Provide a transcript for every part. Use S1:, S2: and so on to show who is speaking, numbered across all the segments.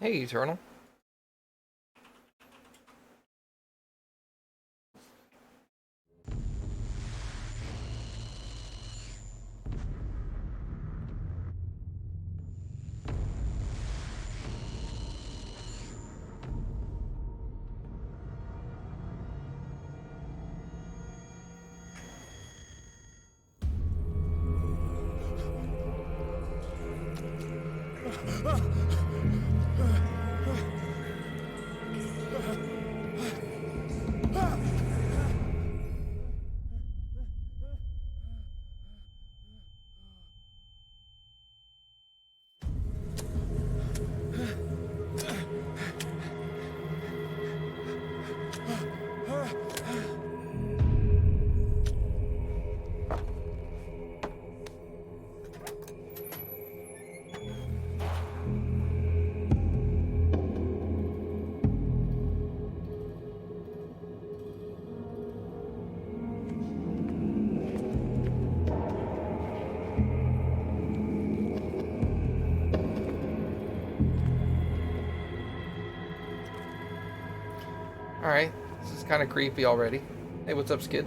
S1: Hey, Eternal. Alright, this is kind of creepy already. Hey, what's up, Skid?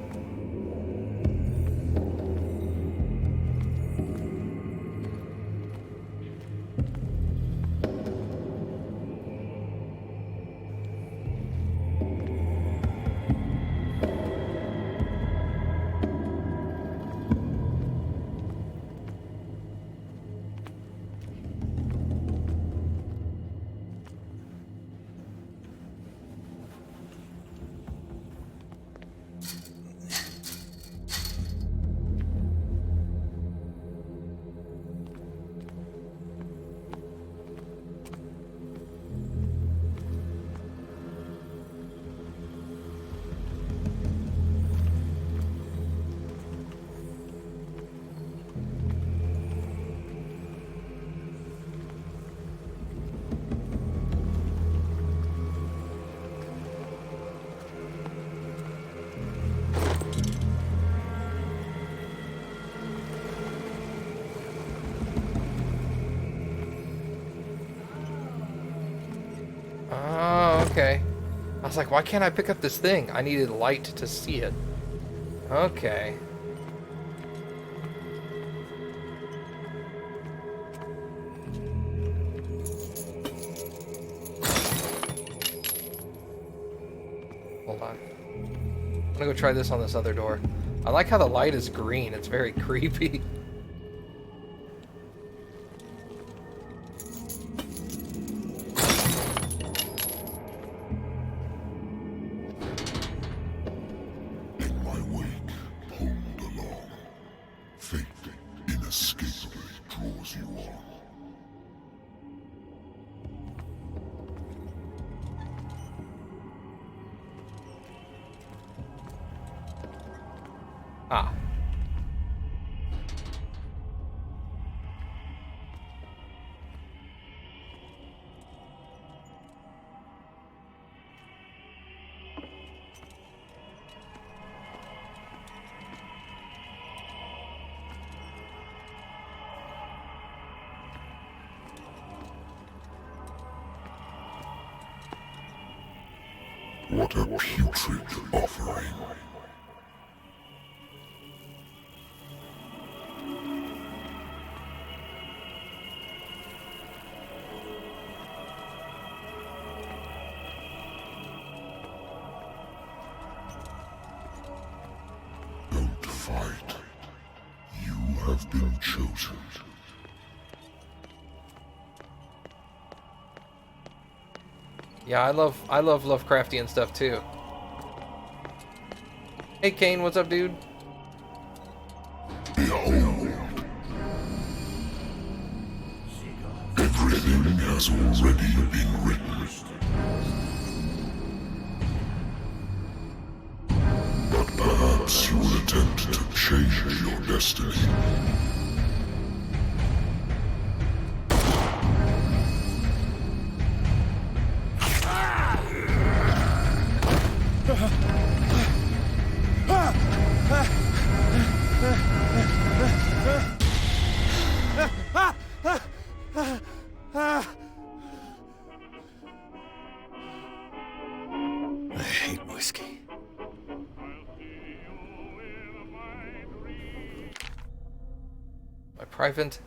S1: Oh, okay. I was like, why can't I pick up this thing? I needed light to see it. Okay. Hold on. I'm gonna go try this on this other door. I like how the light is green. It's very creepy.
S2: In my wake, pulled along. Fate inescapably draws you on.
S1: Ah.
S2: What a putrid offering. Don't fight. You have been chosen.
S1: Yeah, I love Lovecraftian stuff too. Hey Kane, what's up, dude?
S2: Behold. Everything has already been written. But perhaps you will attempt to change your destiny.
S1: private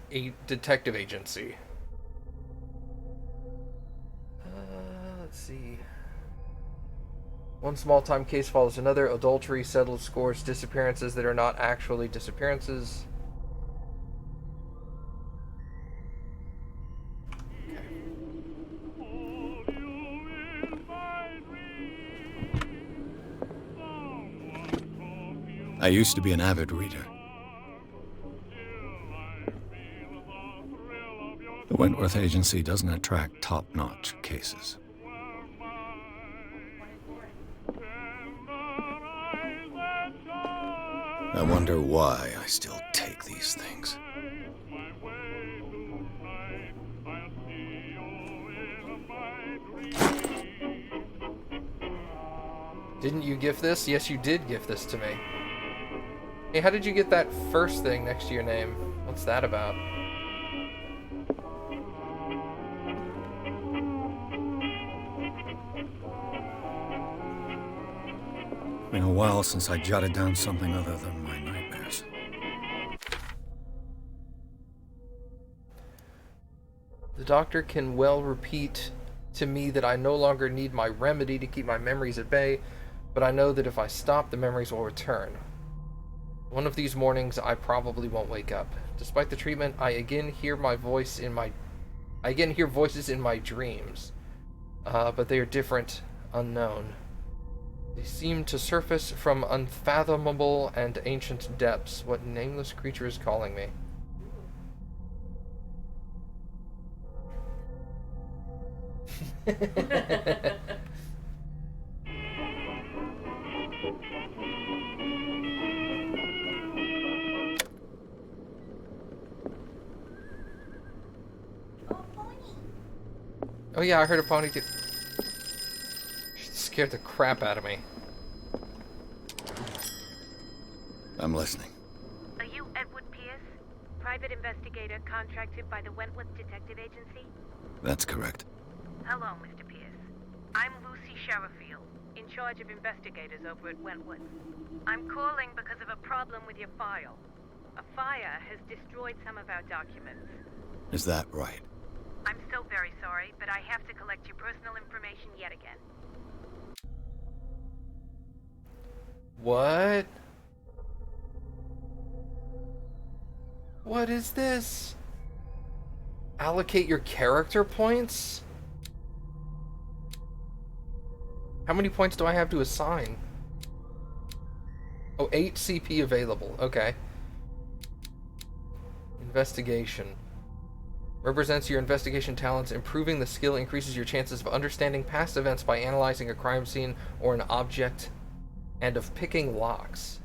S1: detective agency. Let's see. One small-time case follows another. Adultery, settled scores, disappearances that are not actually disappearances.
S3: I used to be an avid reader. The Wentworth Agency doesn't attract top-notch cases. I wonder why I still take these things.
S1: Didn't you gift this? Yes, you did gift this to me. Hey, how did you get that first thing next to your name? What's that about?
S3: Been a while since I jotted down something other than my nightmares.
S1: The doctor can well repeat to me that I no longer need my remedy to keep my memories at bay, but I know that if I stop, the memories will return. One of these mornings, I probably won't wake up. Despite the treatment, I again hear voices in my dreams, but they are different, unknown. They seem to surface from unfathomable and ancient depths. What nameless creature is calling me? Oh yeah, I heard a pony too. She scared the crap out of me.
S3: I'm listening.
S4: Are you Edward Pierce, private investigator contracted by the Wentworth Detective Agency?
S3: That's correct.
S4: Hello, Mr. Pierce. I'm Lucy Sherifield, in charge of investigators over at Wentworth. I'm calling because of a problem with your file. A fire has destroyed some of our documents.
S3: Is that right?
S4: I'm so very sorry, but I have to collect your personal information yet again.
S1: What? What is this? Allocate your character points? How many points do I have to assign? Oh, 8 CP available. Okay. Investigation. Represents your investigation talents. Improving the skill increases your chances of understanding past events by analyzing a crime scene or an object, and of picking locks.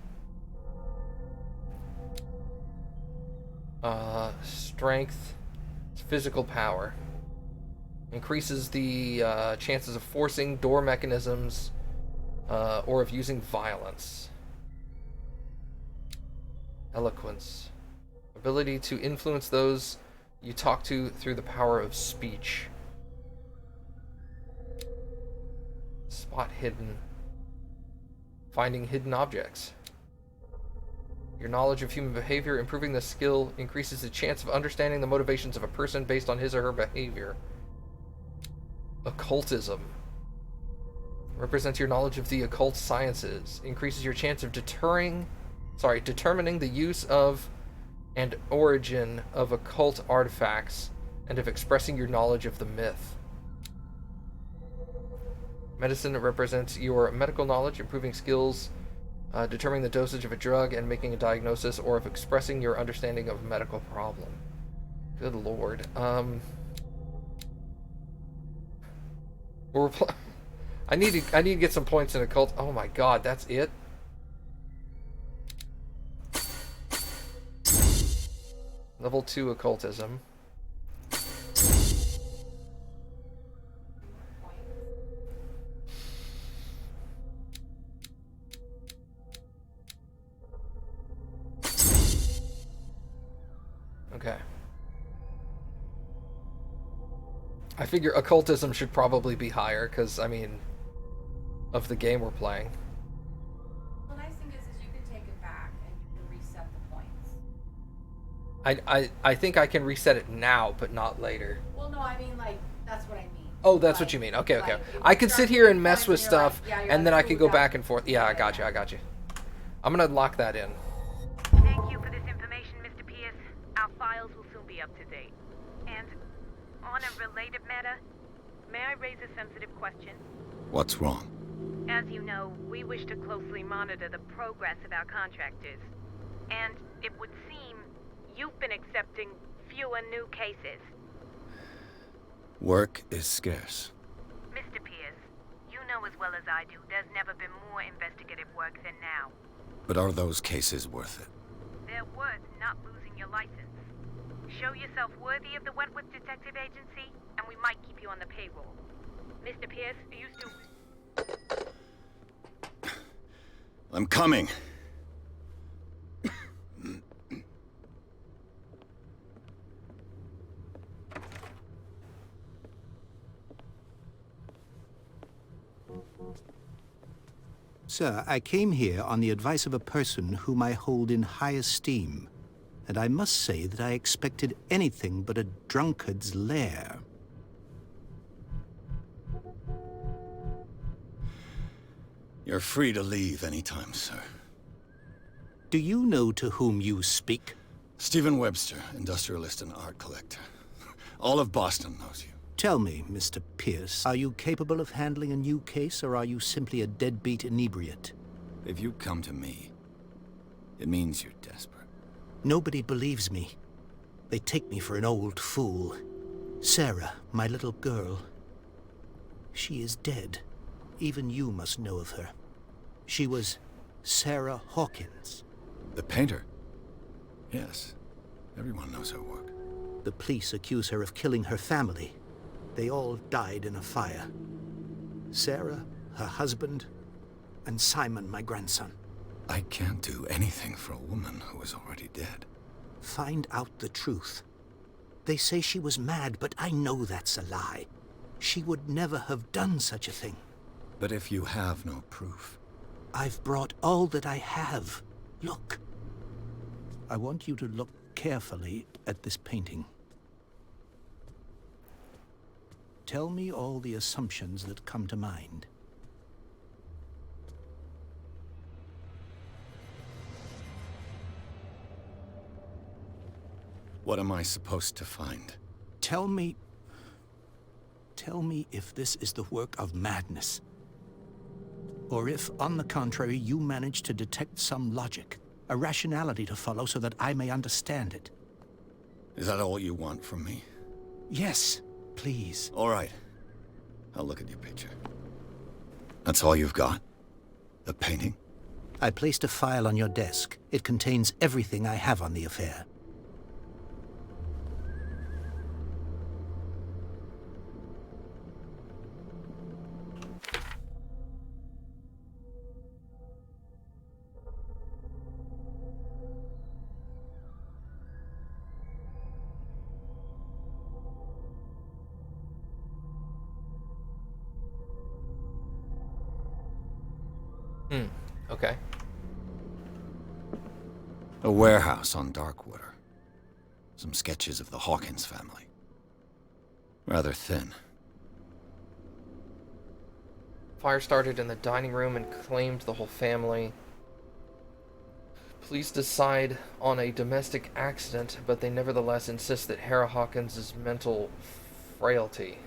S1: Strength. Physical power. Increases the chances of forcing door mechanisms or of using violence. Eloquence. Ability to influence those you talk to through the power of speech. Spot hidden. Finding hidden objects. Your knowledge of human behavior. Improving the skill increases the chance of understanding the motivations of a person based on his or her behavior. Occultism. Represents your knowledge of the occult sciences. Increases your chance of determining the use of and origin of occult artifacts, and of expressing your knowledge of the myth. Medicine represents your medical knowledge, improving skills, determining the dosage of a drug, and making a diagnosis, or of expressing your understanding of a medical problem. Good lord. I need to get some points in occult. Oh my god, that's it? Level 2 occultism. Okay. I figure occultism should probably be higher, because, I mean, of the game we're playing.
S5: The nice thing is you can take it back and you can reset the points.
S1: I think I can reset it now, but not later.
S5: Well, no, I mean, like, that's what I mean.
S1: Oh, that's what
S5: Like-
S1: you mean. Okay, okay.
S5: like, if
S1: I
S5: you
S1: could
S5: start
S1: sit here and
S5: doing
S1: mess
S5: points
S1: with
S5: and you're like-
S1: stuff,
S5: yeah, you're
S1: and
S5: like,
S1: then I
S5: "Ooh,
S1: could go
S5: that-
S1: back and forth. Yeah, I got you. I got you. I'm gonna lock that in.
S4: Thank you for this information, Mr. Pierce. Our files will soon be up to date. And on a related matter, may I raise a sensitive question?
S3: What's wrong?
S4: As you know, we wish to closely monitor the progress of our contractors. And it would seem you've been accepting fewer new cases.
S3: Work is scarce.
S4: Mr. Pierce, you know as well as I do, there's never been more investigative work than now.
S3: But are those cases worth it?
S4: They're worth not losing your license. Show yourself worthy of the Wentworth Detective Agency, and we might keep you on the payroll. Mr. Pierce, are you still...
S3: I'm coming.
S6: Sir, I came here on the advice of a person whom I hold in high esteem, and I must say that I expected anything but a drunkard's lair.
S3: You're free to leave anytime, sir.
S6: Do you know to whom you speak?
S3: Stephen Webster, industrialist and art collector. All of Boston knows you.
S6: Tell me, Mr. Pierce, are you capable of handling a new case, or are you simply a deadbeat inebriate?
S3: If you come to me, it means you're desperate.
S6: Nobody believes me. They take me for an old fool. Sarah, my little girl, she is dead. Even you must know of her. She was Sarah Hawkins.
S3: The painter? Yes. Everyone knows her work.
S6: The police accuse her of killing her family. They all died in a fire. Sarah, her husband, and Simon, my grandson.
S3: I can't do anything for a woman who is already dead.
S6: Find out the truth. They say she was mad, but I know that's a lie. She would never have done such a thing.
S3: But if you have no proof...
S6: I've brought all that I have. Look. I want you to look carefully at this painting. Tell me all the assumptions that come to mind.
S3: What am I supposed to find?
S6: Tell me if this is the work of madness. Or if, on the contrary, you manage to detect some logic, a rationality to follow so that I may understand it.
S3: Is that all you want from me?
S6: Yes, please.
S3: All right. I'll look at your picture. That's all you've got? The painting?
S6: I placed a file on your desk. It contains everything I have on the affair.
S1: Okay.
S3: A warehouse on Darkwater. Some sketches of the Hawkins family. Rather thin.
S1: Fire started in the dining room and claimed the whole family. Police decide on a domestic accident, but they nevertheless insist that Hera Hawkins' mental frailty.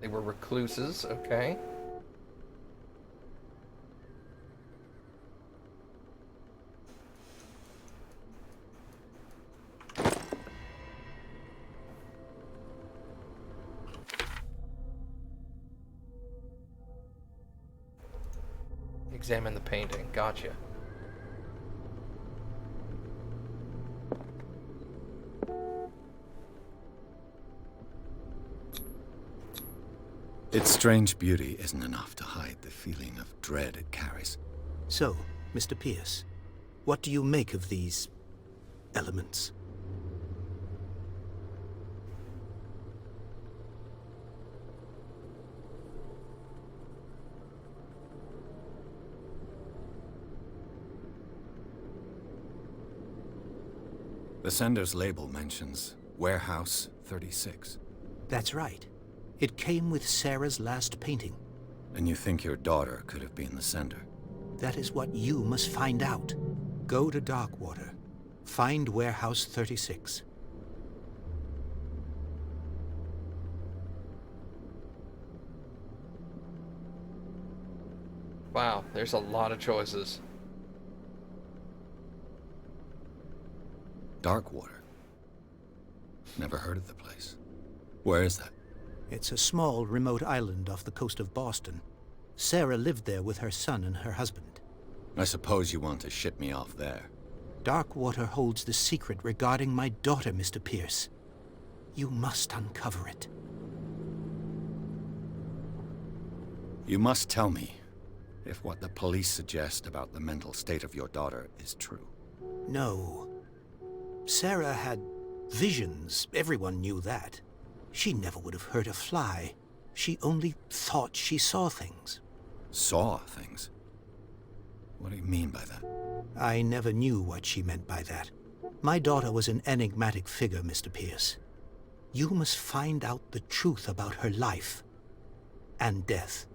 S1: They were recluses, okay. Examine the painting, gotcha.
S3: Its strange beauty isn't enough to hide the feeling of dread it carries.
S6: So, Mr. Pierce, what do you make of these elements?
S3: The sender's label mentions Warehouse 36.
S6: That's right. It came with Sarah's last painting.
S3: And you think your daughter could have been the sender?
S6: That is what you must find out. Go to Darkwater. Find Warehouse 36.
S1: Wow, there's a lot of choices.
S3: Darkwater. Never heard of the place. Where is that?
S6: It's a small, remote island off the coast of Boston. Sarah lived there with her son and her husband.
S3: I suppose you want to ship me off there.
S6: Darkwater holds the secret regarding my daughter, Mr. Pierce. You must uncover it.
S3: You must tell me if what the police suggest about the mental state of your daughter is true.
S6: No. Sarah had visions. Everyone knew that. She never would have hurt a fly. She only thought she saw things.
S3: Saw things? What do you mean by that?
S6: I never knew what she meant by that. My daughter was an enigmatic figure, Mr. Pierce. You must find out the truth about her life and death.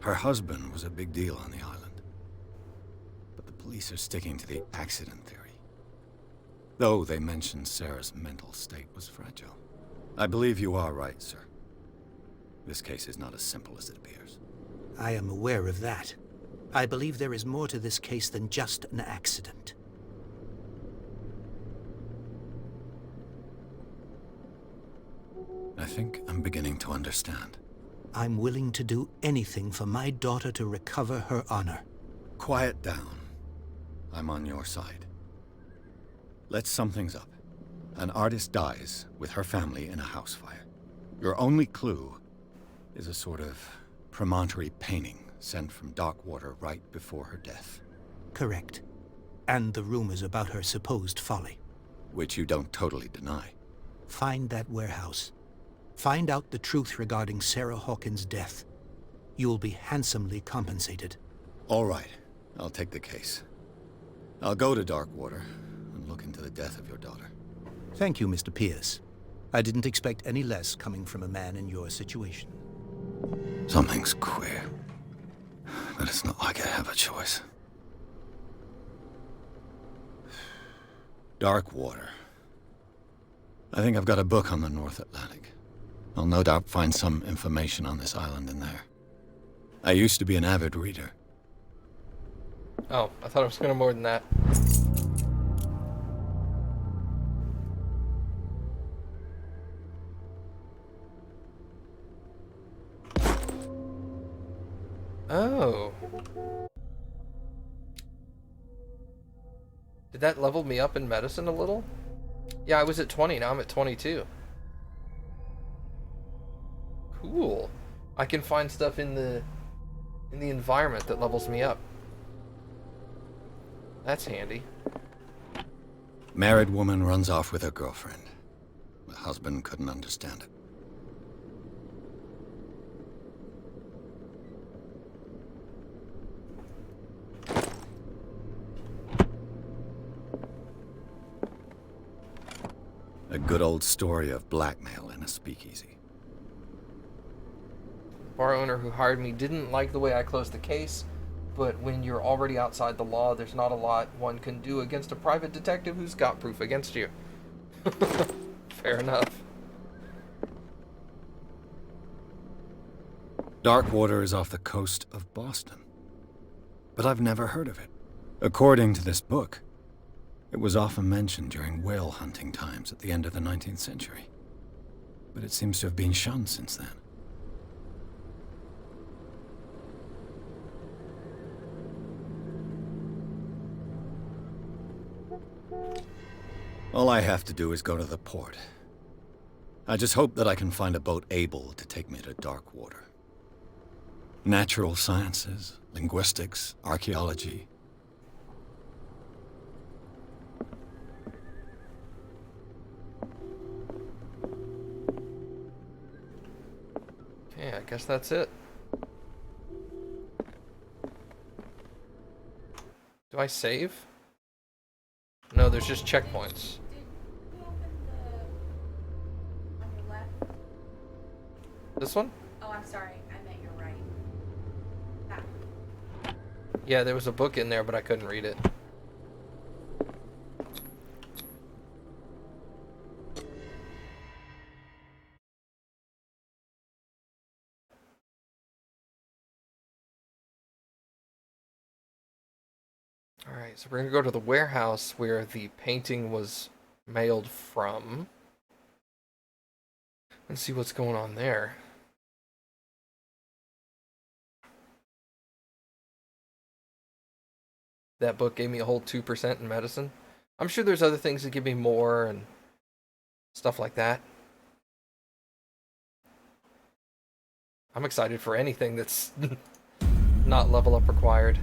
S3: Her husband was a big deal on the island. But the police are sticking to the accident theory. Though they mentioned Sarah's mental state was fragile. I believe you are right, sir. This case is not as simple as it appears.
S6: I am aware of that. I believe there is more to this case than just an accident.
S3: I think I'm beginning to understand.
S6: I'm willing to do anything for my daughter to recover her honor.
S3: Quiet down. I'm on your side. Let's sum things up. An artist dies with her family in a house fire. Your only clue is a sort of promontory painting sent from Darkwater right before her death.
S6: Correct. And the rumors about her supposed folly.
S3: Which you don't totally deny.
S6: Find that warehouse. Find out the truth regarding Sarah Hawkins' death. You'll be handsomely compensated.
S3: All right. I'll take the case. I'll go to Darkwater and look into the death of your daughter.
S6: Thank you, Mr. Pierce. I didn't expect any less coming from a man in your situation.
S3: Something's queer. But it's not like I have a choice. Darkwater. I think I've got a book on the North Atlantic. I'll no doubt find some information on this island in there. I used to be an avid reader.
S1: Oh, I thought it was gonna more than that. Oh. Did that level me up in medicine a little? Yeah, I was at 20, now I'm at 22. Cool. I can find stuff in the environment that levels me up. That's handy.
S3: Married woman runs off with her girlfriend. The husband couldn't understand it. A good old story of blackmail in a speakeasy.
S1: The bar owner who hired me didn't like the way I closed the case, but when you're already outside the law, there's not a lot one can do against a private detective who's got proof against you. Fair enough.
S3: Darkwater is off the coast of Boston. But I've never heard of it. According to this book, it was often mentioned during whale hunting times at the end of the 19th century. But it seems to have been shunned since then. All I have to do is go to the port. I just hope that I can find a boat able to take me to Darkwater. Natural sciences, linguistics, archaeology.
S1: Okay, I guess that's it. Do I save? No, there's just checkpoints.
S5: Did you open the on your left?
S1: This one?
S5: Oh, I'm sorry. I meant your right. That one.
S1: Yeah, there was a book in there, but I couldn't read it. Alright, so we're gonna go to the warehouse where the painting was mailed from. And see what's going on there. That book gave me a whole 2% in medicine. I'm sure there's other things that give me more and stuff like that. I'm excited for anything that's not level up required.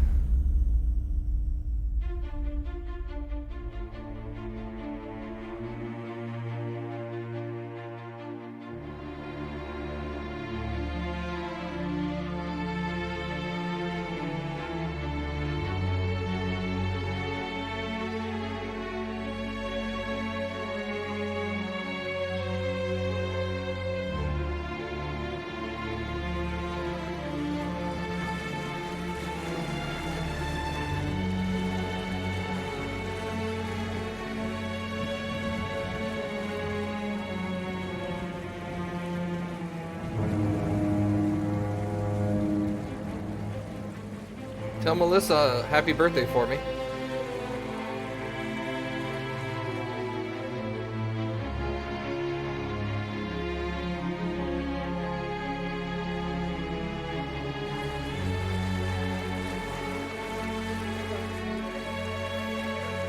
S1: Tell Melissa happy birthday for me.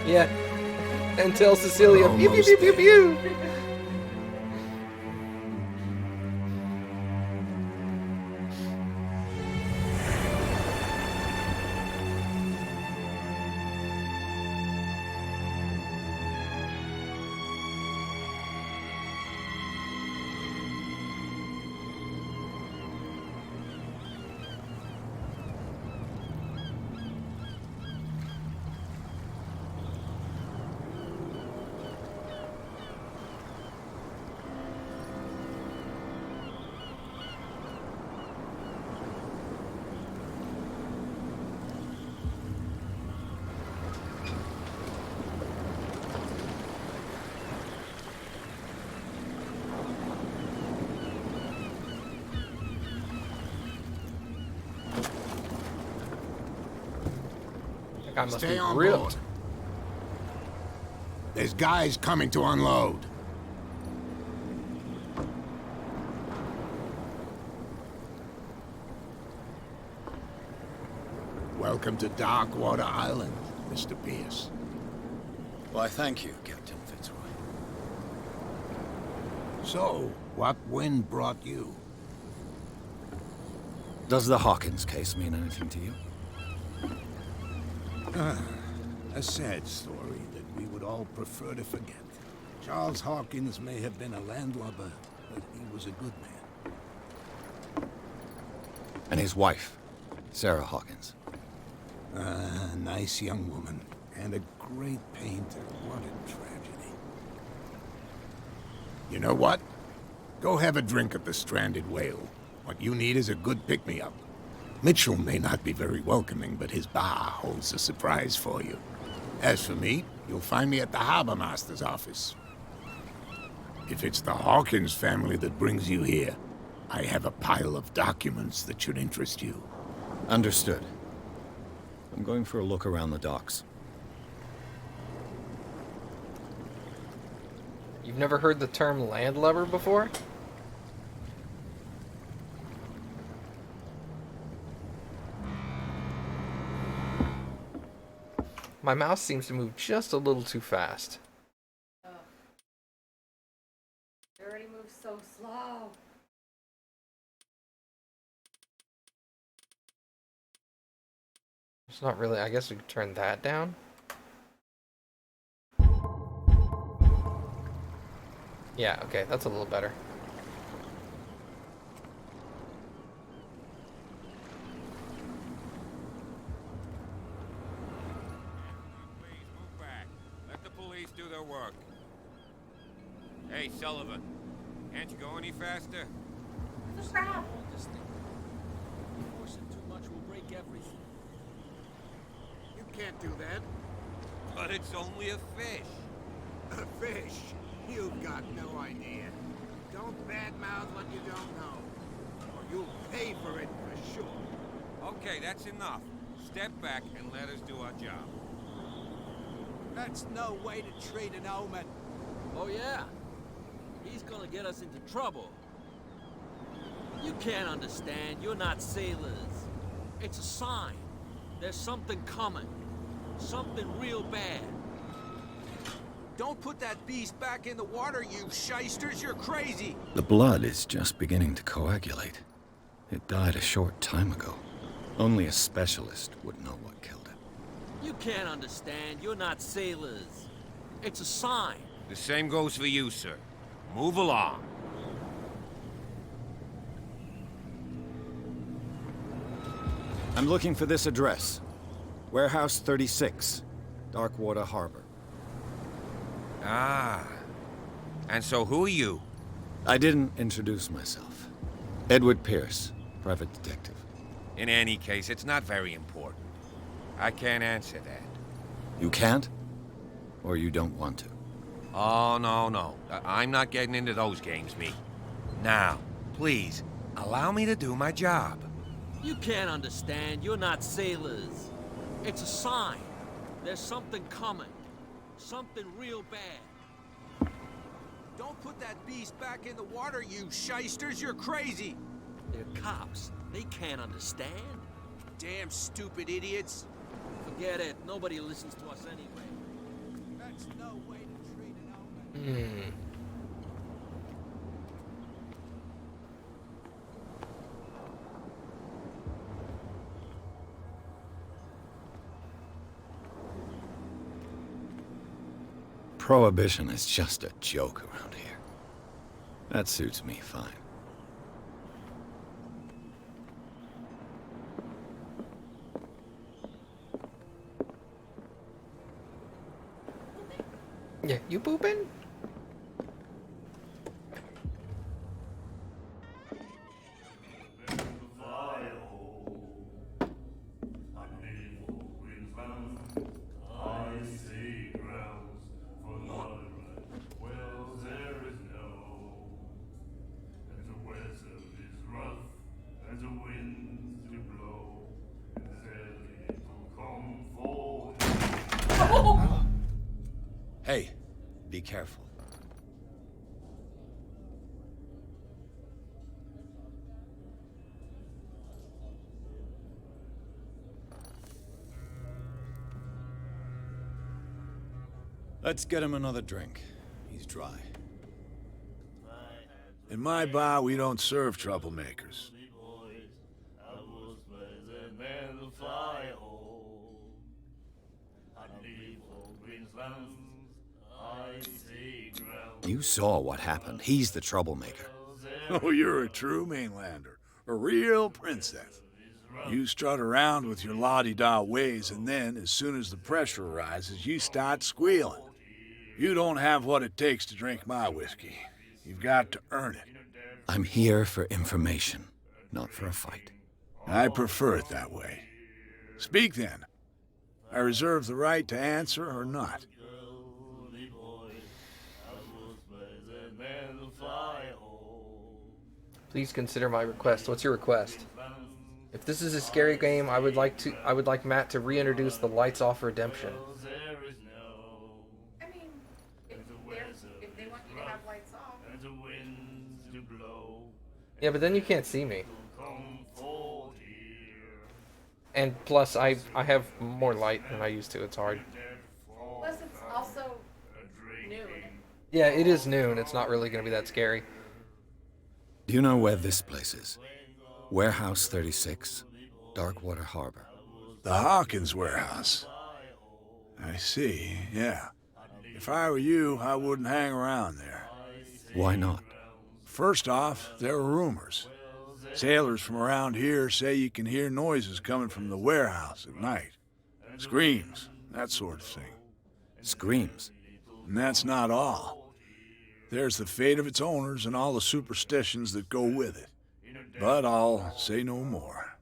S1: Yeah. And tell Cecilia, pew pew pew pew pew. That guy must
S7: Stay
S1: be
S7: on
S1: ripped.
S7: board. There's guys coming to unload. Welcome to Darkwater Island, Mr. Pierce.
S3: Why, thank you, Captain Fitzroy.
S7: So, what wind brought you?
S3: Does the Hawkins case mean anything to you?
S7: A sad story that we would all prefer to forget. Charles Hawkins may have been a landlubber, but he was a good man.
S3: And his wife, Sarah Hawkins.
S7: A nice young woman, and a great painter. What a tragedy. You know what? Go have a drink at the Stranded Whale. What you need is a good pick-me-up. Mitchell may not be very welcoming, but his bar holds a surprise for you. As for me, you'll find me at the Harbor Master's office. If it's the Hawkins family that brings you here, I have a pile of documents that should interest you.
S3: Understood. I'm going for a look around the docks.
S1: You've never heard the term landlubber before? My mouse seems to move just a little too fast.
S5: Oh. It already moves so slow.
S1: It's not really, I guess we could turn that down. Yeah, okay, that's a little better.
S8: Sullivan. Can't you go any faster?
S5: The crab.
S9: Forcing too much will break everything.
S10: You can't do that.
S8: But it's only a fish.
S10: A fish? You've got no idea. Don't badmouth what you don't know. Or you'll pay for it for sure.
S8: Okay, that's enough. Step back and let us do our job.
S10: That's no way to treat an omen.
S9: Oh yeah? He's gonna get us into trouble. You can't understand. You're not sailors. It's a sign. There's something coming. Something real bad.
S10: Don't put that beast back in the water, you shysters! You're crazy!
S3: The blood is just beginning to coagulate. It died a short time ago. Only a specialist would know what killed it.
S9: You can't understand. You're not sailors. It's a sign.
S8: The same goes for you, sir. Move along.
S3: I'm looking for this address. Warehouse 36, Darkwater Harbor.
S8: Ah. And so who are you?
S3: I didn't introduce myself. Edward Pierce, private detective.
S8: In any case, it's not very important. I can't answer that.
S3: You can't? Or you don't want to?
S8: Oh, no. I'm not getting into those games, me. Now, please, allow me to do my job.
S9: You can't understand. You're not sailors. It's a sign. There's something coming. Something real bad.
S10: Don't put that beast back in the water, you shysters! You're crazy!
S9: They're cops. They can't understand.
S10: Damn stupid idiots!
S9: Forget it. Nobody listens to us anyway.
S10: That's no way to treat an omen.
S3: Prohibition is just a joke around here. That suits me fine.
S1: Yeah, you pooping?
S3: Hey, be careful. Let's get him another drink. He's dry.
S7: In my bar, we don't serve troublemakers.
S3: You saw what happened. He's the troublemaker.
S7: Oh, you're a true mainlander. A real princess. You strut around with your la-di-da ways, and then, as soon as the pressure arises, you start squealing. You don't have what it takes to drink my whiskey. You've got to earn it.
S3: I'm here for information, not for a fight.
S7: I prefer it that way. Speak then. I reserve the right to answer or not.
S1: Please consider my request. What's your request? If this is a scary game, I would like Matt to reintroduce the lights off redemption.
S5: I mean, if they want you to have lights off.
S1: Yeah, but then you can't see me. And plus, I have more light than I used to. It's hard.
S5: Plus, it's also noon.
S1: Yeah, it is noon. It's not really going to be that scary.
S3: Do you know where this place is? Warehouse 36, Darkwater Harbor.
S7: The Hawkins warehouse. I see, yeah. If I were you, I wouldn't hang around there.
S3: Why not?
S7: First off, there are rumors. Sailors from around here say you can hear noises coming from the warehouse at night. Screams, that sort of thing.
S3: Screams.
S7: And that's not all.
S11: There's the fate of its owners and all the superstitions that go with it. But I'll say no more.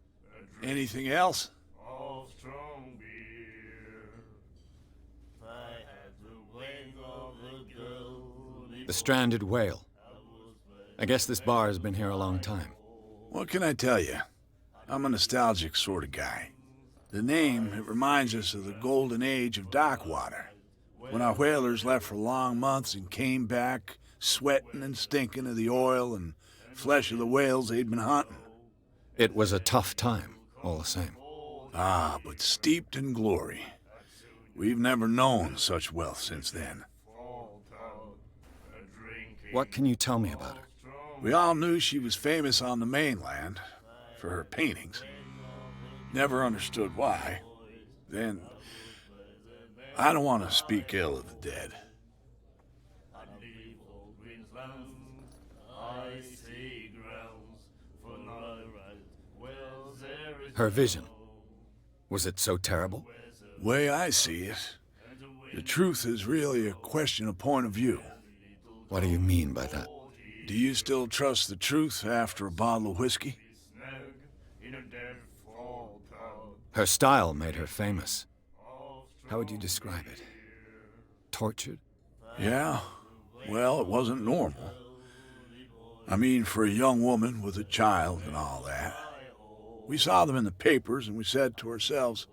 S11: Anything else?
S3: The Stranded Whale. I guess this bar has been here a long time.
S11: What can I tell you? I'm a nostalgic sort of guy. The name, it reminds us of the golden age of dock water, when our whalers left for long months and came back sweating and stinking of the oil and flesh of the whales they'd been hunting.
S3: It was a tough time, all the same.
S11: Ah, but steeped in glory. We've never known such wealth since then.
S3: What can you tell me about her?
S11: We all knew she was famous on the mainland for her paintings. Never understood why. Then, I don't want to speak ill of the dead.
S3: Her vision. Was it so terrible?
S11: Way I see it, the truth is really a question of point of view.
S3: What do you mean by that?
S11: Do you still trust the truth after a bottle of whiskey?
S3: Her style made her famous. How would you describe it? Tortured?
S11: Yeah. Well, it wasn't normal. I mean, for a young woman with a child and all that. We saw them in the papers and we said to ourselves,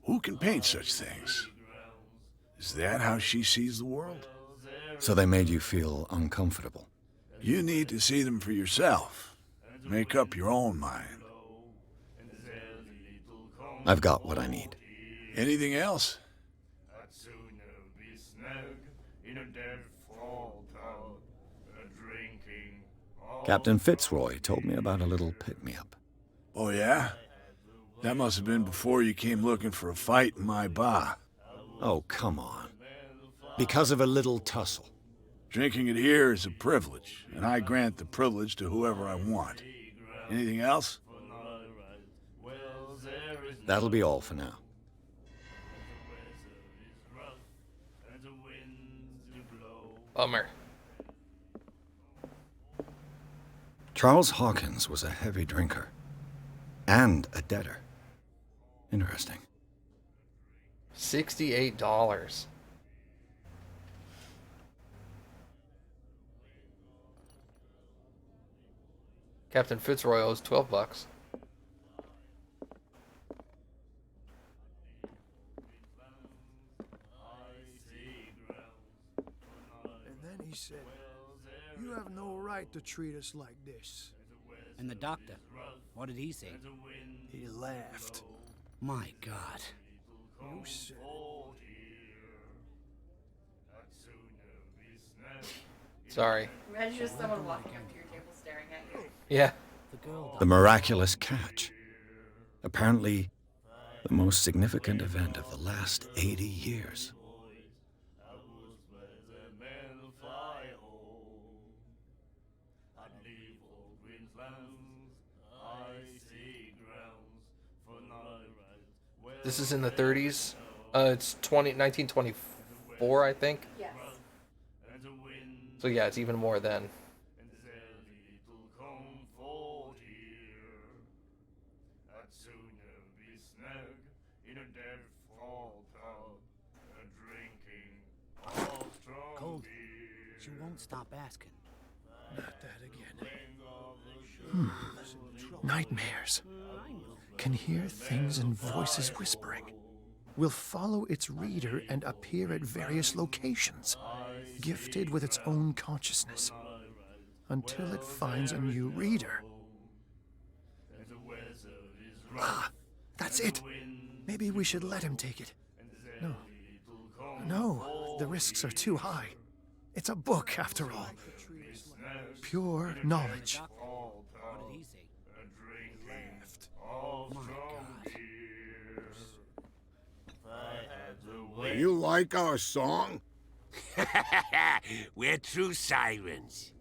S11: who can paint such things? Is that how she sees the world?
S3: So they made you feel uncomfortable?
S11: You need to see them for yourself. Make up your own mind.
S3: I've got what I need.
S11: Anything else?
S3: Captain Fitzroy told me about a little pick-me-up.
S11: Oh, yeah? That must have been before you came looking for a fight in my bar.
S3: Oh, come on. Because of a little tussle.
S11: Drinking it here is a privilege, and I grant the privilege to whoever I want. Anything else?
S3: That'll be all for now.
S1: Bummer.
S3: Charles Hawkins was a heavy drinker. And a debtor. Interesting.
S1: $68. Captain Fitzroy owes $12.
S12: And then he said, "You have no right to treat us like this."
S13: And the doctor, what did he say?
S12: He laughed.
S13: My God.
S12: You said
S1: Sorry.
S5: Imagine just someone walking up to your table staring at you.
S1: Yeah.
S3: The miraculous catch. Apparently, the most significant event of the last 80 years.
S1: This is in the 30s. It's 1924, I think.
S5: Yes.
S1: So yeah, it's even more then.
S13: Cold. She won't stop asking.
S12: not that again. Nightmares. Can hear things and voices whispering. Will follow its reader and appear at various locations, gifted with its own consciousness, until it finds a new reader. Ah, that's it. Maybe we should let him take it. No, the risks are too high. It's a book, after all. Pure knowledge.
S13: What did he say? My God.
S7: You like our song?
S10: We're true sirens.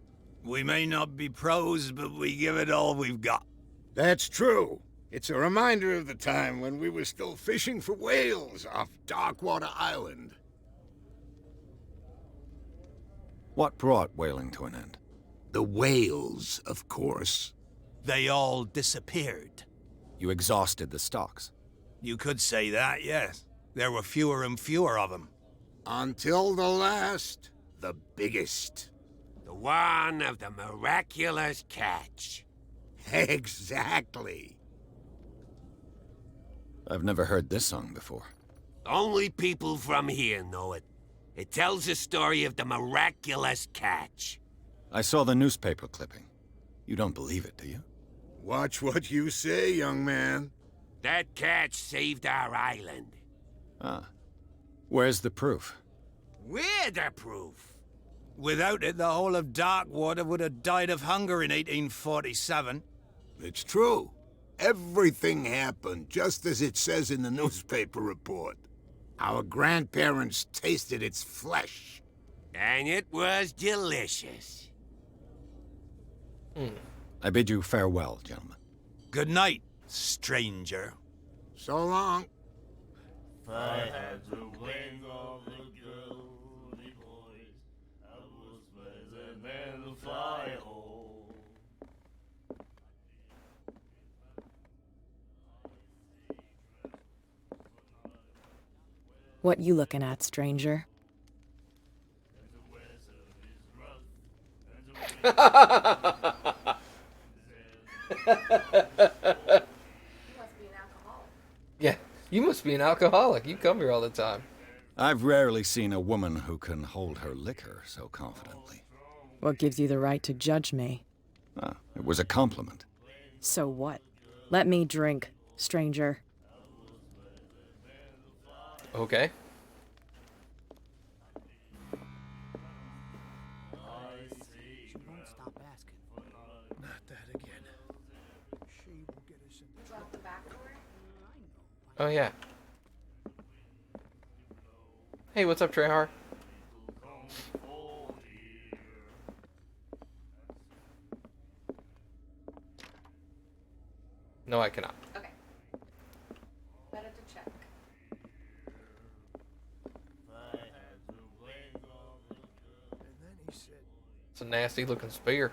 S14: We may not be pros, but we give it all we've got.
S7: That's true. It's a reminder of the time when we were still fishing for whales off Darkwater Island.
S3: What brought whaling to an end?
S7: The whales, of course.
S14: They all disappeared.
S3: You exhausted the stocks.
S14: You could say that, yes. There were fewer and fewer of them.
S7: Until the last, the biggest.
S8: The one of the miraculous catch.
S7: Exactly.
S3: I've never heard this song before.
S8: Only people from here know it. It tells the story of the miraculous catch.
S3: I saw the newspaper clipping. You don't believe it, do you?
S7: Watch what you say, young man.
S8: That catch saved our island.
S3: Ah. Where's the proof?
S8: We're the proof.
S14: Without it, the whole of Darkwater would have died of hunger in 1847.
S7: It's true. Everything happened just as it says in the newspaper report. Our grandparents tasted its flesh.
S8: And it was delicious.
S3: I bid you farewell, gentlemen.
S14: Good night, stranger.
S7: So long.
S15: If I had the wings of the girly boys, I was better than the fly hole.
S16: What you looking at, stranger?
S1: Yeah, you must be an alcoholic. You come here all the time.
S3: I've rarely seen a woman who can hold her liquor so confidently.
S16: What gives you the right to judge me?
S3: Ah, it was a compliment.
S16: So what? Let me drink, stranger.
S1: Okay.
S13: She won't stop asking.
S12: Not that again. She will get us in trouble.
S5: Out the back door?
S1: Oh, yeah. Hey, what's up, Treyhar? No, I cannot.
S5: Okay. Better to check.
S12: And then he said,
S1: It's a nasty looking spear.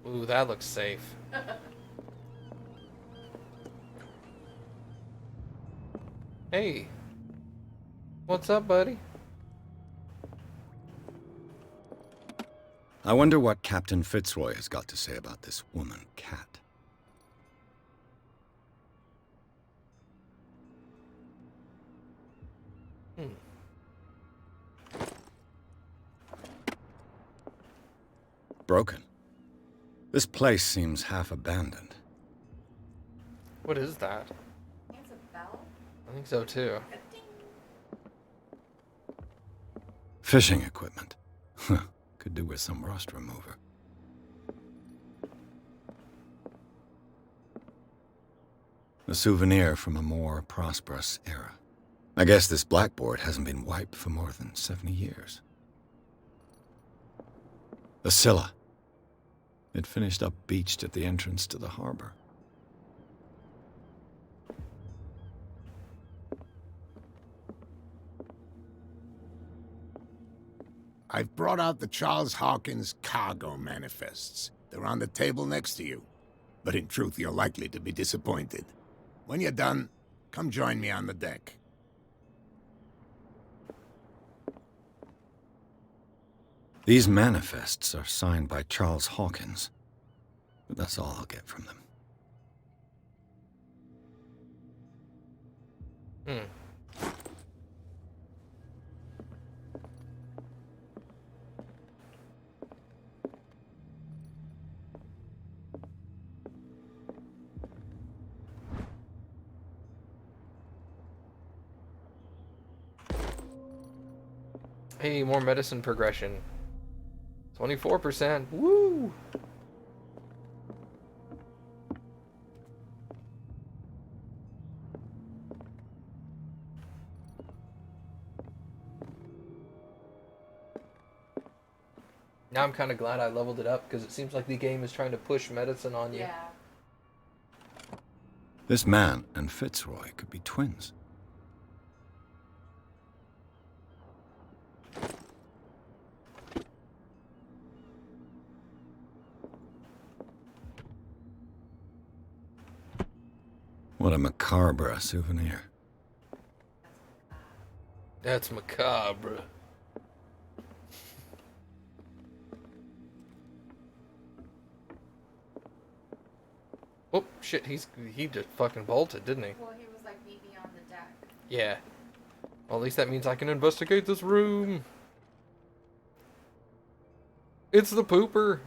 S1: Ooh, that looks safe. Hey. What's up, buddy?
S3: I wonder what Captain Fitzroy has got to say about this woman, Cat. Broken. This place seems half abandoned.
S1: What is that?
S5: It's a bell?
S1: I think so too.
S3: Fishing equipment. Could do with some rust remover. A souvenir from a more prosperous era. I guess this blackboard hasn't been wiped for more than 70 years. The Scylla. It finished up beached at the entrance to the harbor.
S7: I've brought out the Charles Hawkins cargo manifests. They're on the table next to you. But in truth, you're likely to be disappointed. When you're done, come join me on the deck.
S3: These manifests are signed by Charles Hawkins. But that's all I'll get from them.
S1: Hey, more medicine progression. 24%. Woo! Now I'm kind of glad I leveled it up because it seems like the game is trying to push medicine on you.
S5: Yeah.
S3: This man and Fitzroy could be twins. What a macabre souvenir.
S1: That's macabre. Oh shit! He just fucking bolted, didn't he?
S5: Well, he was like, meet me on the deck.
S1: Yeah. Well, at least that means I can investigate this room. It's the pooper.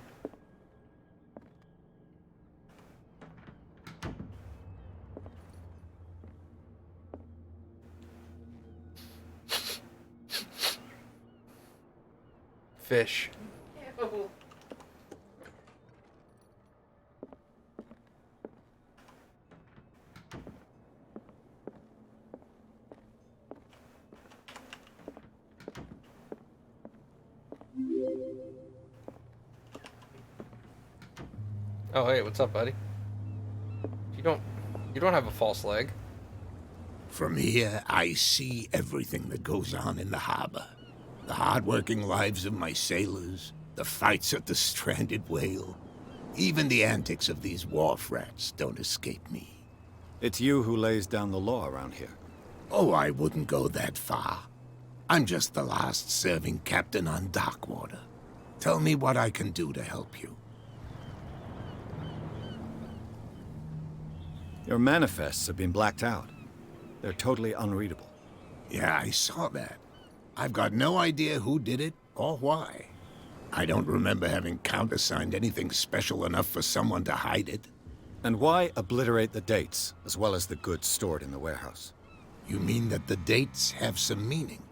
S1: Fish.
S5: Ew.
S1: Oh hey, what's up, buddy? You don't have a false leg.
S7: From here, I see everything that goes on in the harbor. The hard-working lives of my sailors, the fights at the stranded whale. Even the antics of these wharf rats don't escape me.
S3: It's you who lays down the law around here.
S7: Oh, I wouldn't go that far. I'm just the last serving captain on Darkwater. Tell me what I can do to help you.
S3: Your manifests have been blacked out. They're totally unreadable.
S7: Yeah, I saw that. I've got no idea who did it or why. I don't remember having countersigned anything special enough for someone to hide it.
S3: And why obliterate the dates, as well as the goods stored in the warehouse?
S7: You mean that the dates have some meaning?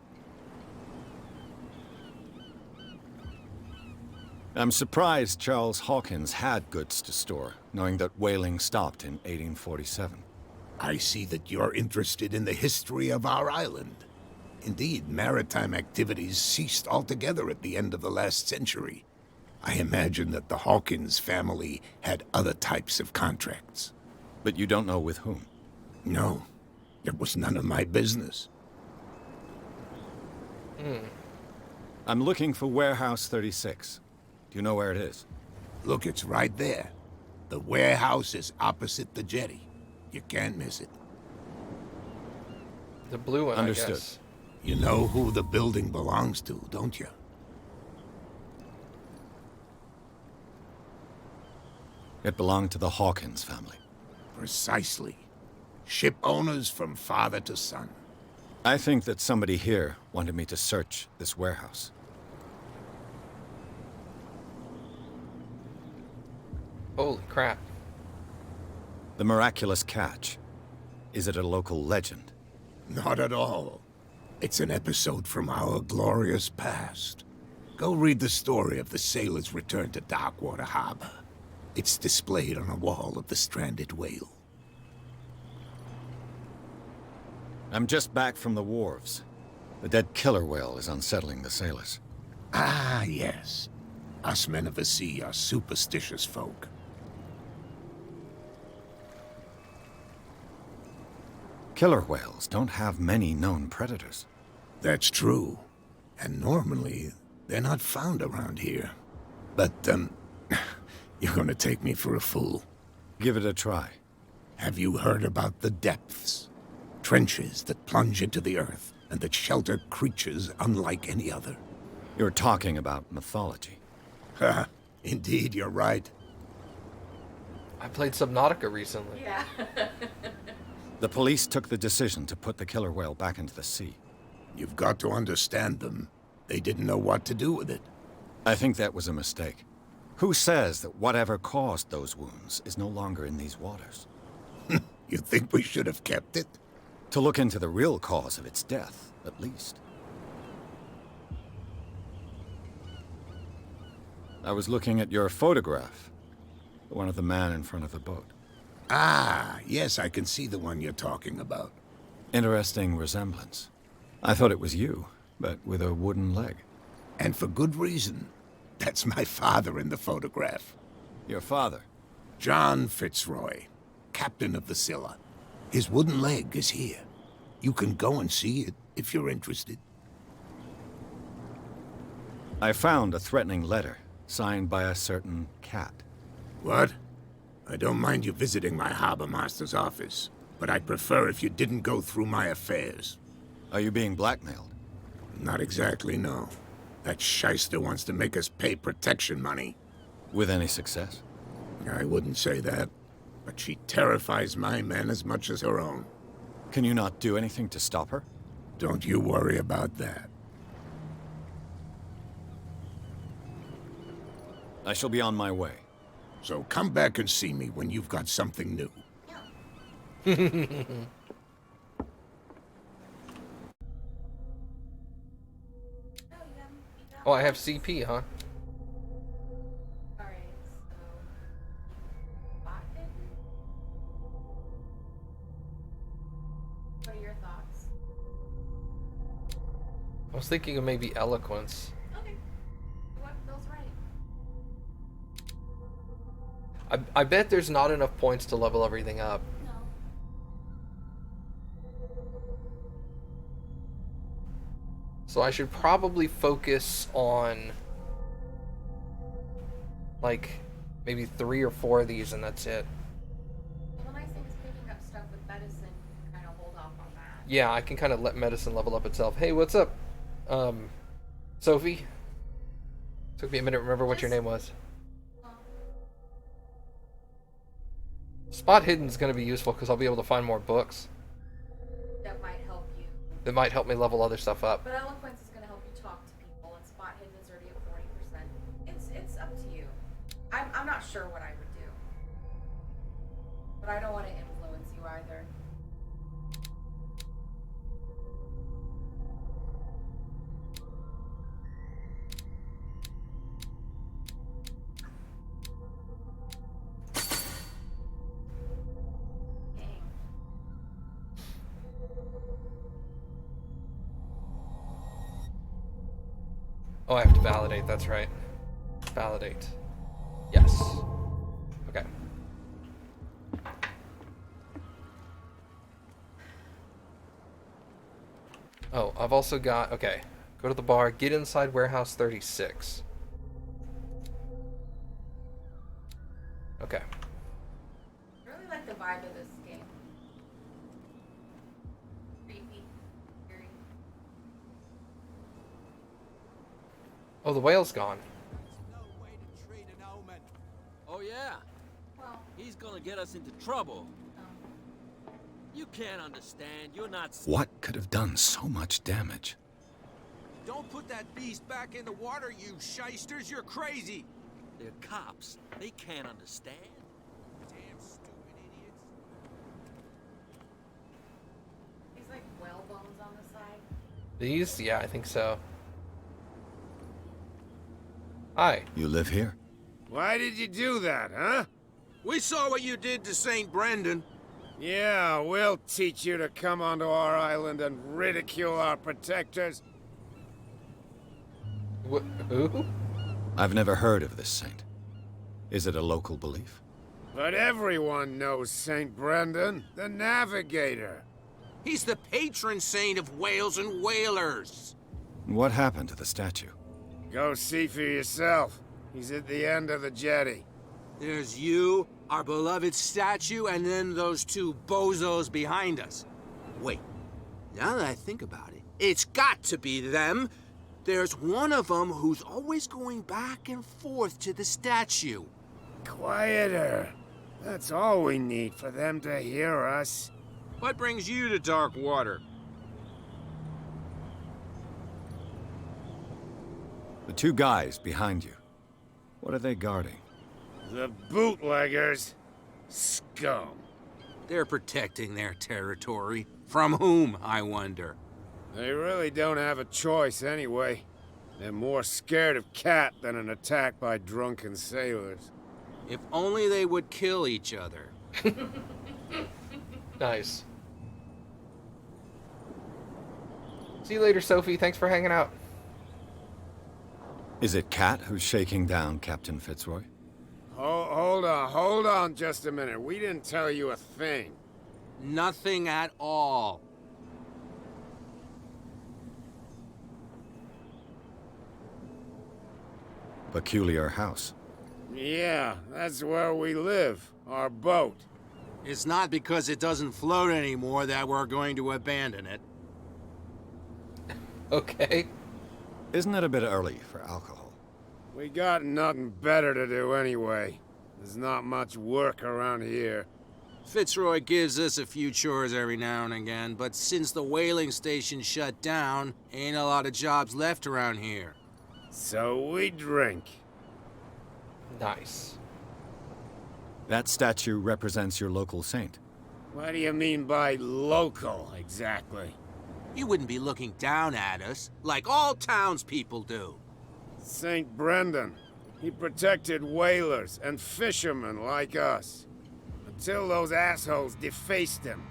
S3: I'm surprised Charles Hawkins had goods to store, knowing that whaling stopped in 1847.
S7: I see that you're interested in the history of our island. Indeed, maritime activities ceased altogether at the end of the last century. I imagine that the Hawkins family had other types of contracts.
S3: But you don't know with whom?
S7: No, it was none of my business.
S3: I'm looking for Warehouse 36. Do you know where it is?
S7: Look, it's right there. The warehouse is opposite the jetty. You can't miss it.
S1: The blue one,
S3: Understood.
S1: I guess.
S7: You know who the building belongs to, don't you?
S3: It belonged to the Hawkins family.
S7: Precisely. Ship owners from father to son.
S3: I think that somebody here wanted me to search this warehouse.
S1: Holy crap.
S3: The miraculous catch. Is it a local legend?
S7: Not at all. It's an episode from our glorious past. Go read the story of the sailors' return to Darkwater Harbor. It's displayed on a wall of the stranded whale.
S3: I'm just back from the wharves. The dead killer whale is unsettling the sailors.
S7: Ah, yes. Us men of the sea are superstitious folk.
S3: Killer whales don't have many known predators.
S7: That's true. And normally, they're not found around here. But, you're gonna take me for a fool.
S3: Give it a try.
S7: Have you heard about the depths? Trenches that plunge into the earth and that shelter creatures unlike any other.
S3: You're talking about mythology.
S7: Ha! Indeed, you're right.
S1: I played Subnautica recently.
S5: Yeah.
S3: The police took the decision to put the killer whale back into the sea.
S7: You've got to understand them. They didn't know what to do with it.
S3: I think that was a mistake. Who says that whatever caused those wounds is no longer in these waters?
S7: You think we should have kept it?
S3: To look into the real cause of its death, at least. I was looking at your photograph. The one of the man in front of the boat.
S7: Ah, yes, I can see the one you're talking about.
S3: Interesting resemblance. I thought it was you, but with a wooden leg.
S7: And for good reason. That's my father in the photograph.
S3: Your father?
S7: John Fitzroy, captain of the Scylla. His wooden leg is here. You can go and see it if you're interested.
S3: I found a threatening letter, signed by a certain cat.
S7: What? I don't mind you visiting my harbor master's office, but I'd prefer if you didn't go through my affairs.
S3: Are you being blackmailed?
S7: Not exactly, no. That shyster wants to make us pay protection money.
S3: With any success?
S7: I wouldn't say that, but she terrifies my men as much as her own.
S3: Can you not do anything to stop her?
S7: Don't you worry about that.
S3: I shall be on my way.
S7: So come back and see me when you've got something new.
S1: Oh, I have CP, huh?
S5: Alright, so... Spot hidden? What are your thoughts?
S1: I was thinking of maybe eloquence.
S5: Okay. What feels right?
S1: I bet there's not enough points to level everything up.
S5: No.
S1: So I should probably focus on like maybe 3 or 4 of these and that's it.
S5: Well, the nice thing is picking up stuff with medicine, you can kind of hold off on that.
S1: Yeah, I can kind of let medicine level up itself. Hey, what's up? Sophie? Took me a minute to remember what your name was. Spot hidden is going to be useful because I'll be able to find more books.
S5: That might help you.
S1: That might help me level other stuff up.
S5: But eloquence is going to help you talk to people, and spot hidden is already at 40%. It's up to you. I'm not sure what I would do. But I don't want to influence you either.
S1: Oh, I have to validate, that's right. Validate. Yes. Okay. Oh, I've also got, okay. Go to the bar, get inside warehouse 36. Okay.
S5: I really like the vibe of this game. Creepy. Eerie.
S1: Oh, the whale's gone.
S9: Oh yeah?
S5: Well,
S9: he's gonna get us into trouble. You can't understand. You're not...
S3: What could have done so much damage?
S10: Don't put that beast back in the water, you shysters. You're crazy.
S9: They're cops. They can't understand.
S10: Damn stupid idiots.
S5: These like whale bones on the side.
S1: These? Yeah, I think so. Hi.
S3: You live here?
S10: Why did you do that, huh? We saw what you did to St. Brendan. Yeah, we'll teach you to come onto our island and ridicule our protectors.
S1: Who?
S3: I've never heard of this saint. Is it a local belief?
S10: But everyone knows St. Brendan, the navigator. He's the patron saint of whales and whalers.
S3: What happened to the statue?
S10: Go see for yourself. He's at the end of the jetty. There's you, our beloved statue, and then those two bozos behind us. Wait, now that I think about it, it's got to be them. There's one of them who's always going back and forth to the statue. Quieter. That's all we need for them to hear us. What brings you to dark water?
S3: The two guys behind you. What are they guarding?
S10: The bootleggers. Scum. They're protecting their territory. From whom, I wonder? They really don't have a choice anyway. They're more scared of Cat than an attack by drunken sailors.
S14: If only they would kill each other.
S1: Nice. See you later, Sophie. Thanks for hanging out.
S3: Is it Cat who's shaking down Captain Fitzroy?
S10: Hold on just a minute. We didn't tell you a thing.
S14: Nothing at all.
S3: Peculiar house.
S10: Yeah, that's where we live. Our boat.
S14: It's not because it doesn't float anymore that we're going to abandon it.
S1: Okay.
S3: Isn't it a bit early for alcohol?
S10: We got nothing better to do anyway. There's not much work around here.
S14: Fitzroy gives us a few chores every now and again, but since the whaling station shut down, ain't a lot of jobs left around here.
S10: So we drink.
S1: Nice.
S3: That statue represents your local saint.
S10: What do you mean by local, exactly?
S14: You wouldn't be looking down at us, like all townspeople do.
S10: St. Brendan. He protected whalers and fishermen like us. Until those assholes defaced him.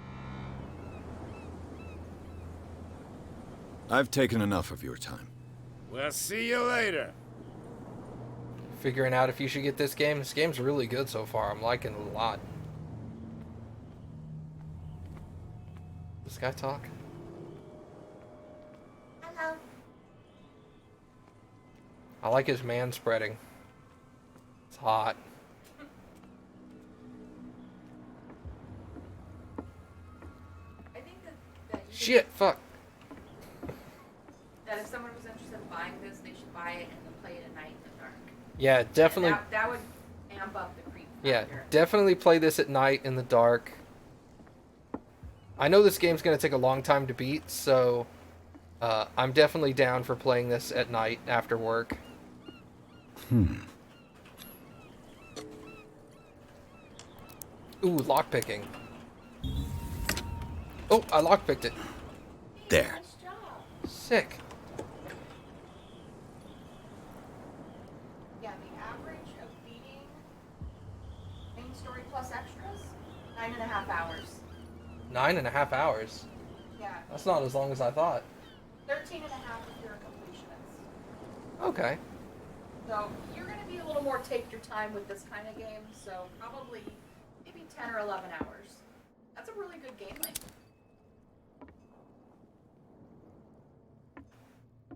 S3: I've taken enough of your time.
S10: We'll see you later.
S1: Figuring out if you should get this game. This game's really good so far. I'm liking it a lot. Does this guy talk?
S5: Hello.
S1: I like his man spreading. It's hot.
S5: I think that you
S1: Shit, fuck.
S5: that if someone was interested in buying this, they should buy it and then play it at night in the dark.
S1: Yeah, definitely.
S5: And that would amp up the creep
S1: Yeah,
S5: factor.
S1: definitely play this at night in the dark. I know this game's going to take a long time to beat, so I'm definitely down for playing this at night after work. Ooh, lockpicking. Oh, I lockpicked it.
S3: There.
S5: Nice job.
S1: Sick.
S5: Yeah, the average of beating main story plus extras, 9.5 hours.
S1: 9.5 hours.
S5: Yeah.
S1: That's not as long as I thought.
S5: 13.5 if you're a completionist.
S1: Okay.
S5: So you're going to be a little more take your time with this kind of game, so probably maybe 10 or 11 hours. That's a really good game length.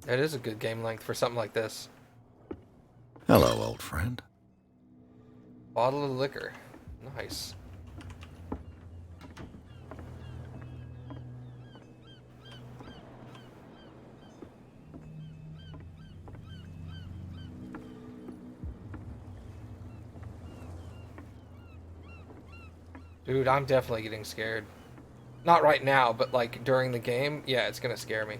S1: It is a good game length for something like this.
S3: Hello, old friend.
S1: Bottle of liquor. Nice. Dude, I'm definitely getting scared. Not right now, but like during the game, yeah, it's gonna scare me.